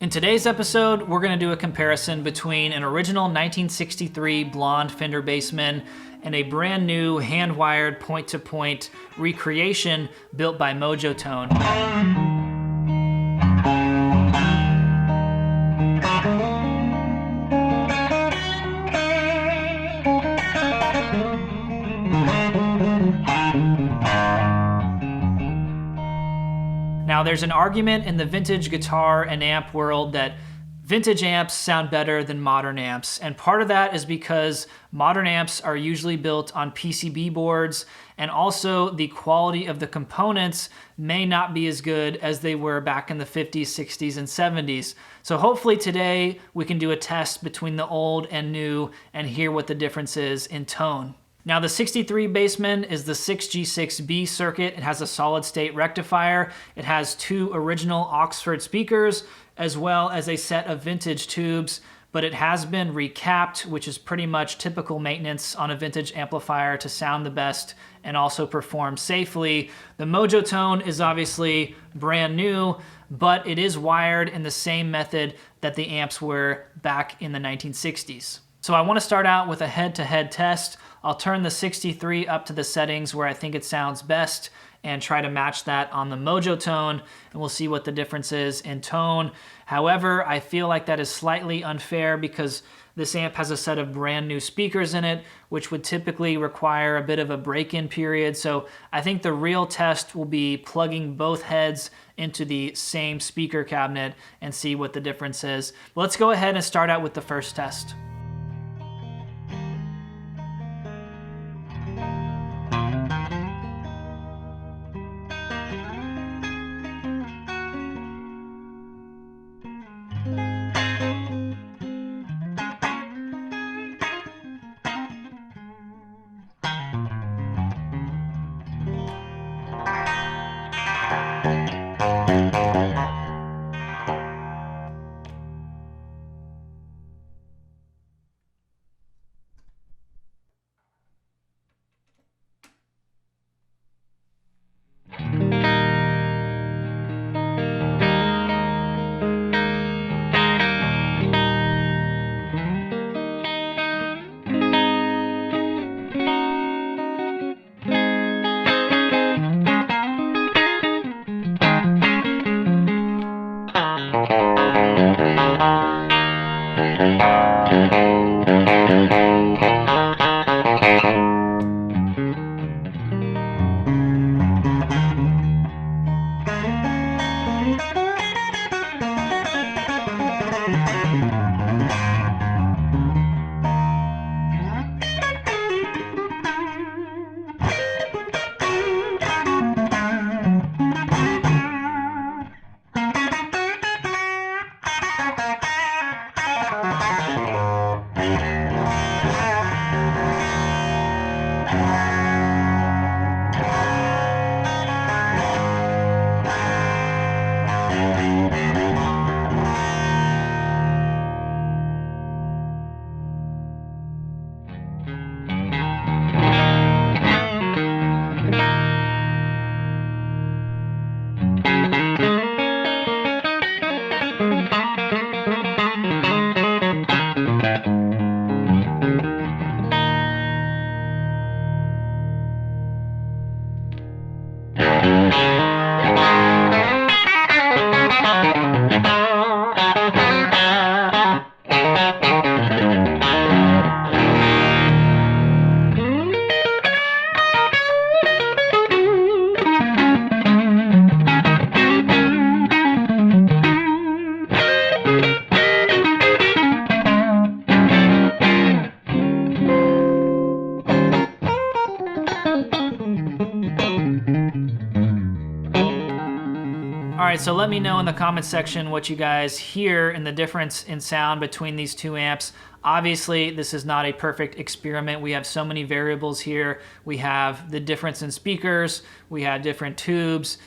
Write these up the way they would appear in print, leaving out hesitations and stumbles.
In today's episode, we're going to do a comparison between an original 1963 blonde Fender Bassman and a brand new hand-wired point-to-point recreation built by Mojo Tone. Now, there's an argument in the vintage guitar and amp world that vintage amps sound better than modern amps, and part of that is because modern amps are usually built on PCB boards, and also the quality of the components may not be as good as they were back in the 50s, 60s, and 70s. So hopefully today we can do a test between the old and new and hear what the difference is in tone. Now, the 63 Bassman is the 6G6B circuit. It has a solid state rectifier. It has two original Oxford speakers, as well as a set of vintage tubes, but it has been recapped, which is pretty much typical maintenance on a vintage amplifier to sound the best and also perform safely. The Mojo Tone is obviously brand new, but it is wired in the same method that the amps were back in the 1960s. So I want to start out with a head-to-head test. I'll turn the 63 up to the settings where I think it sounds best and try to match that on the Mojo Tone, and we'll see what the difference is in tone. However, I feel like that is slightly unfair because this amp has a set of brand new speakers in it, which would typically require a bit of a break-in period. So I think the real test will be plugging both heads into the same speaker cabinet and see what the difference is. But let's go ahead and start out with the first test. All right, so let me know in the comments section what you guys hear and the difference in sound between these two amps. Obviously, this is not a perfect experiment. We have so many variables here. We have the difference in speakers, we have different tubes,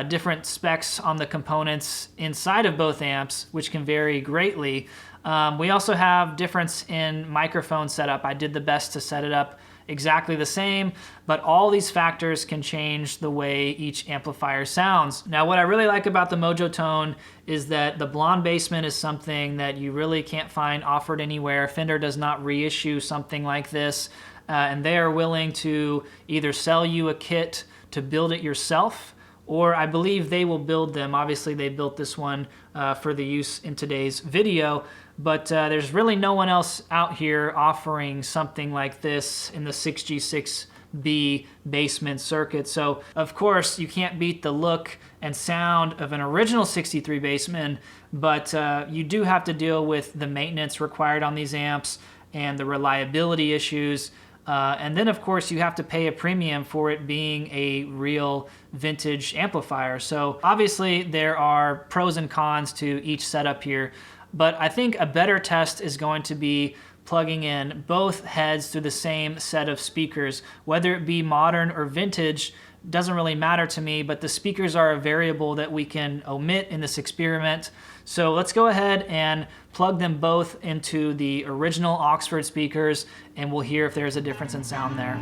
different specs on the components inside of both amps, which can vary greatly. We also have difference in microphone setup. I did the best to set it up exactly the same, but all these factors can change the way each amplifier sounds. Now, what I really like about the Mojo Tone is that the blonde basement is something that you really can't find offered anywhere. Fender does not reissue something like this, and they are willing to either sell you a kit to build it yourself, or I believe they will build them. Obviously, they built this one for the use in today's video, but there's really no one else out here offering something like this in the 6G6B basement circuit. So, of course, you can't beat the look and sound of an original 63 basement, but you do have to deal with the maintenance required on these amps and the reliability issues. And then, of course, you have to pay a premium for it being a real vintage amplifier. So obviously there are pros and cons to each setup here, but I think a better test is going to be plugging in both heads through the same set of speakers. Whether it be modern or vintage doesn't really matter to me, but the speakers are a variable that we can omit in this experiment. So let's go ahead and plug them both into the original Oxford speakers, and we'll hear if there's a difference in sound there.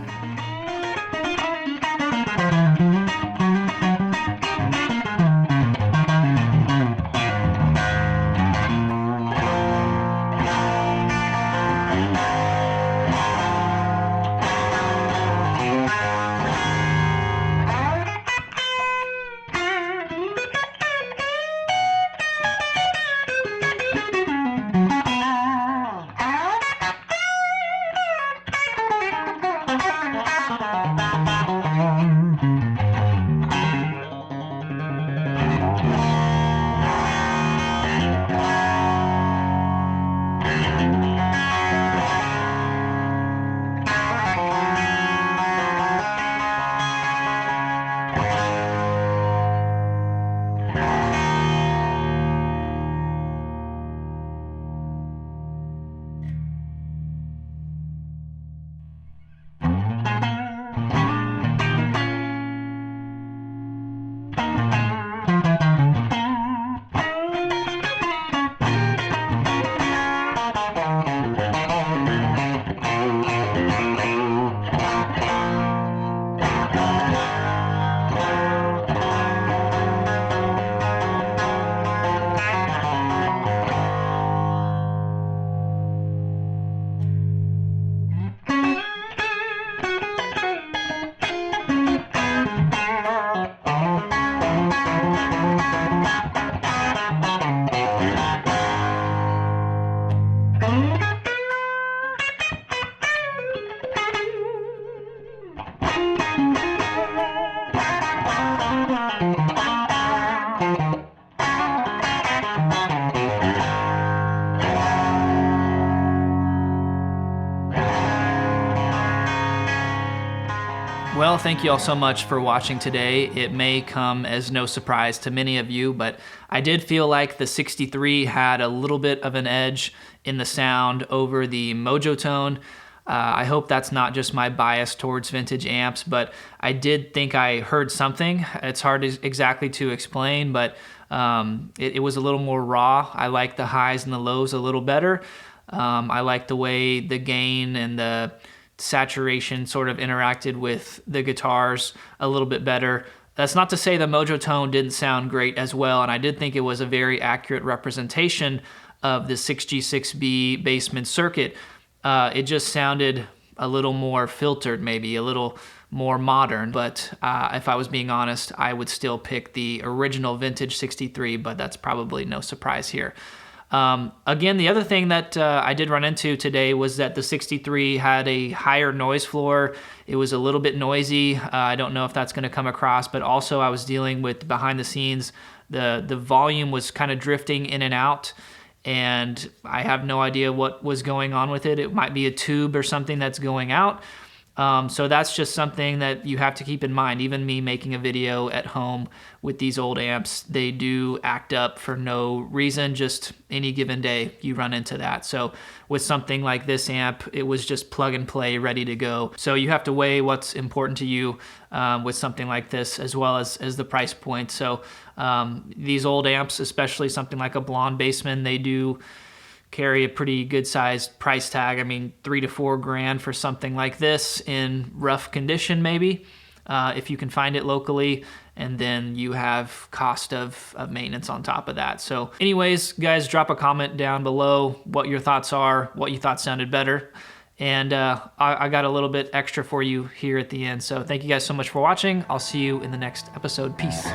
Well, thank you all so much for watching today. It may come as no surprise to many of you, but I did feel like the 63 had a little bit of an edge in the sound over the Mojo Tone. I hope that's not just my bias towards vintage amps, but I did think I heard something. It's hard exactly to explain, but it was a little more raw. I like the highs and the lows a little better. I like the way the gain and the saturation sort of interacted with the guitars a little bit better. That's not to say the Mojo Tone didn't sound great as well, and I did think it was a very accurate representation of the 6G6B basement circuit. It just sounded a little more filtered, maybe a little more modern, but if I was being honest, I would still pick the original vintage 63, but that's probably no surprise here. Again, the other thing that I did run into today was that the 63 had a higher noise floor. It was a little bit noisy. I don't know if that's going to come across, but also I was dealing with behind the scenes, the volume was kind of drifting in and out, and I have no idea what was going on with it. It might be a tube or something that's going out. So that's just something that you have to keep in mind. Even me making a video at home with these old amps, they do act up for no reason, just any given day you run into that. So with something like this amp, it was just plug and play, ready to go. So you have to weigh what's important to you with something like this, as well as the price point. So these old amps, especially something like a blonde basement, they do carry a pretty good sized price tag. I mean, $3 to $4 grand for something like this in rough condition, maybe, if you can find it locally. And then you have cost of maintenance on top of that. So anyways, guys, drop a comment down below what your thoughts are, what you thought sounded better. And I got a little bit extra for you here at the end. So thank you guys so much for watching. I'll see you in the next episode. Peace.